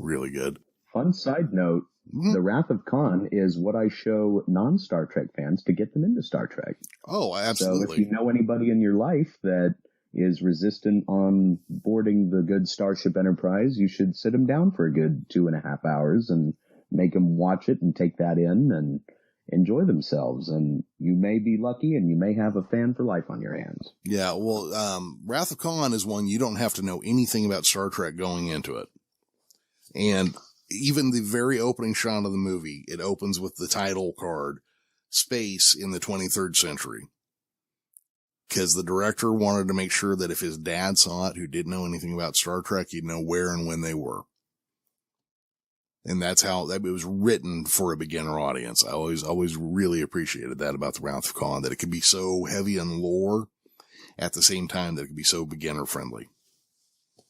really good. Fun side note, The Wrath of Kahn is what I show non-Star Trek fans to get them into Star Trek. Oh, absolutely. So if you know anybody in your life that is resistant on boarding the good Starship Enterprise, you should sit them down for a good 2.5 hours and make them watch it and take that in and enjoy themselves. And you may be lucky and you may have a fan for life on your hands. Yeah, well, Wrath of Khan is one you don't have to know anything about Star Trek going into it. And even the very opening shot of the movie, it opens with the title card, Space in the 23rd Century. Because the director wanted to make sure that if his dad saw it, who didn't know anything about Star Trek, he'd know where and when they were. And that's how it was written for a beginner audience. I always really appreciated that about the Wrath of Khan, that it could be so heavy on lore at the same time that it could be so beginner friendly.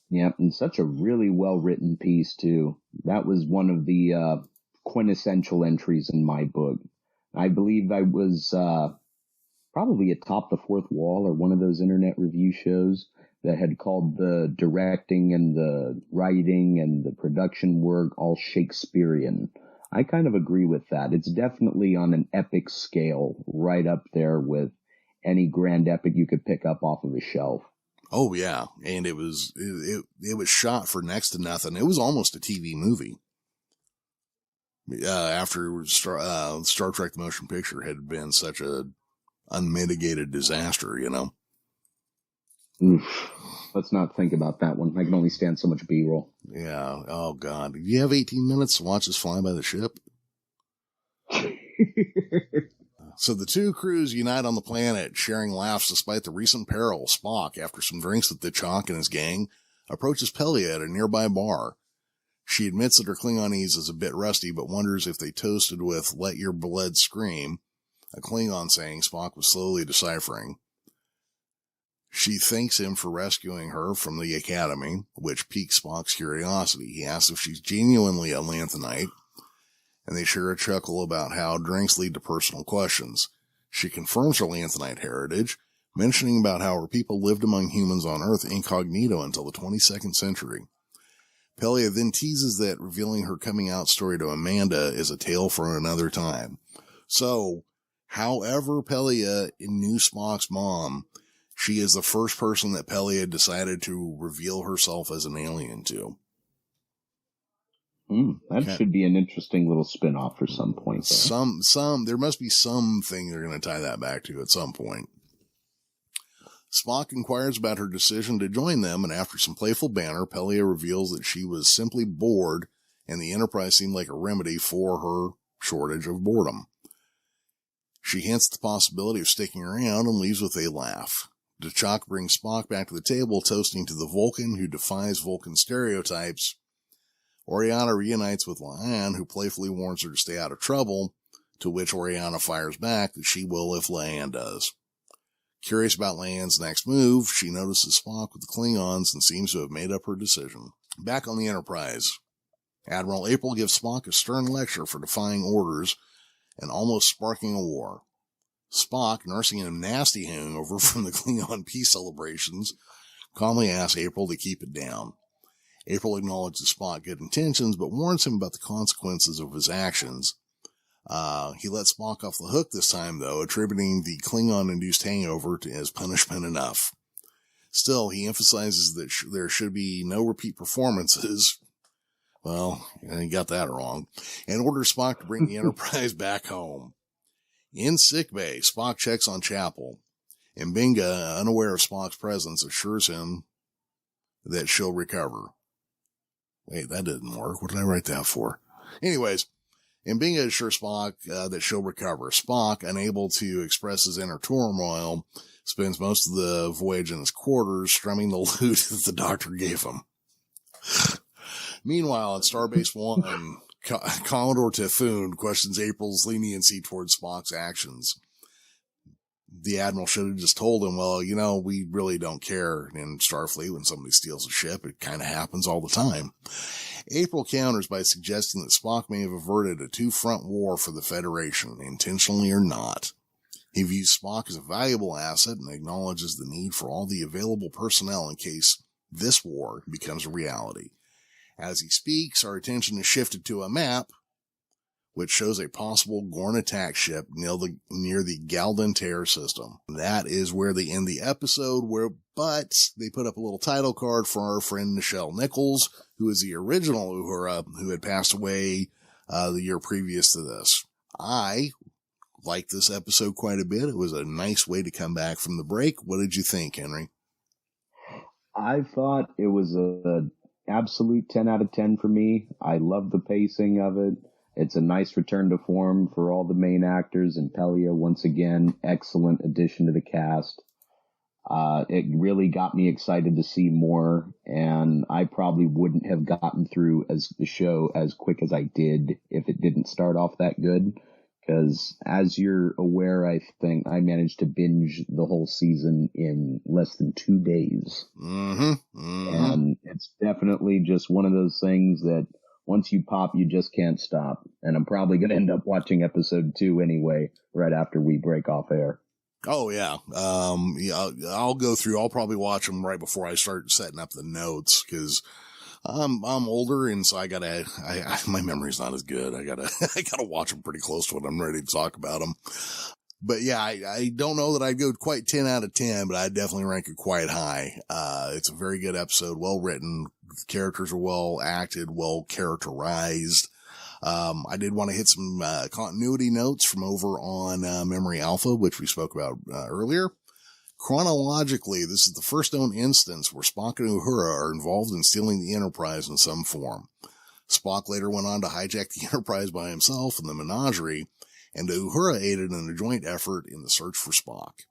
Yeah, and such a really well-written piece, too. That was one of the quintessential entries in my book. I believe I was probably atop the fourth wall or one of those internet review shows that had called the directing and the writing and the production work all Shakespearean. I kind of agree with that. It's definitely on an epic scale, right up there with any grand epic you could pick up off of a shelf. Oh yeah, and it was shot for next to nothing. It was almost a TV movie. After Star Trek: The Motion Picture had been such a unmitigated disaster, you know. Oof. Let's not think about that one. I can only stand so much B-roll. Yeah. Oh God. Do you have 18 minutes to watch us fly by the ship? So the two crews unite on the planet, sharing laughs despite the recent peril. Spock, after some drinks with T'Chak and his gang, approaches Pelia at a nearby bar. She admits that her Klingonese is a bit rusty, but wonders if they toasted with "Let your blood scream," a Klingon saying Spock was slowly deciphering. She thanks him for rescuing her from the academy, which piques Spock's curiosity. He asks if she's genuinely a Lanthanite, and they share a chuckle about how drinks lead to personal questions. She confirms her Lanthanite heritage, mentioning about how her people lived among humans on Earth incognito until the 22nd century. Pelia then teases that revealing her coming out story to Amanda is a tale for another time. So, however Pelia knew Spock's mom, she is the first person that Pelia decided to reveal herself as an alien to. That should be an interesting little spin-off for some point there. There must be something they're going to tie that back to at some point. Spock inquires about her decision to join them, and after some playful banter, Pelia reveals that she was simply bored, and the Enterprise seemed like a remedy for her shortage of boredom. She hints at the possibility of sticking around and leaves with a laugh. T'Chak brings Spock back to the table, toasting to the Vulcan who defies Vulcan stereotypes. Oriana reunites with La'an, who playfully warns her to stay out of trouble, to which Oriana fires back that she will if La'an does. Curious about La'an's next move, she notices Spock with the Klingons and seems to have made up her decision. Back on the Enterprise, Admiral April gives Spock a stern lecture for defying orders and almost sparking a war. Spock, nursing a nasty hangover from the Klingon peace celebrations, calmly asks April to keep it down. April acknowledges Spock's good intentions, but warns him about the consequences of his actions. He lets Spock off the hook this time, though, attributing the Klingon-induced hangover to as punishment enough. Still, he emphasizes that there should be no repeat performances. Well, he got that wrong. And orders Spock to bring the Enterprise back home. In sickbay, Spock checks on Chapel, and Binga, unaware of Spock's presence, assures him that she'll recover. Wait, that didn't work. What did I write that for? Anyways, Binga assures Spock that she'll recover. Spock, unable to express his inner turmoil, spends most of the voyage in his quarters, strumming the lute that the doctor gave him. Meanwhile, on Starbase 1, Commodore Typhoon questions April's leniency towards Spock's actions. The Admiral should have just told him, well, you know, we really don't care in Starfleet when somebody steals a ship. It kind of happens all the time. April counters by suggesting that Spock may have averted a two-front war for the Federation, intentionally or not. He views Spock as a valuable asset and acknowledges the need for all the available personnel in case this war becomes a reality. As he speaks, our attention is shifted to a map, which shows a possible Gorn attack ship near the Galdantair system. That is where they end the episode, but they put up a little title card for our friend Nichelle Nichols, who is the original Uhura, who had passed away the year previous to this. I liked this episode quite a bit. It was a nice way to come back from the break. What did you think, Henry? I thought it was an absolute 10 out of 10 for me. I love the pacing of it. It's a nice return to form for all the main actors, and Pelia, once again, excellent addition to the cast. It really got me excited to see more, and I probably wouldn't have gotten through the show as quick as I did if it didn't start off that good. Because, as you're aware, I think I managed to binge the whole season in less than 2 days. And it's definitely just one of those things that once you pop, you just can't stop. And I'm probably going to end up watching episode 2 anyway, right after we break off air. Oh, yeah. I'll go through. I'll probably watch them right before I start setting up the notes, because I'm older, and so my memory's not as good. I gotta watch them pretty close when I'm ready to talk about them. But yeah, I don't know that I'd go quite 10 out of 10, but I'd definitely rank it quite high. It's a very good episode, well written. The characters are well acted, well characterized. I did want to hit some continuity notes from over on Memory Alpha, which we spoke about earlier. Chronologically, this is the first known instance where Spock and Uhura are involved in stealing the Enterprise in some form. Spock later went on to hijack the Enterprise by himself in the Menagerie, and Uhura aided in a joint effort in the search for Spock.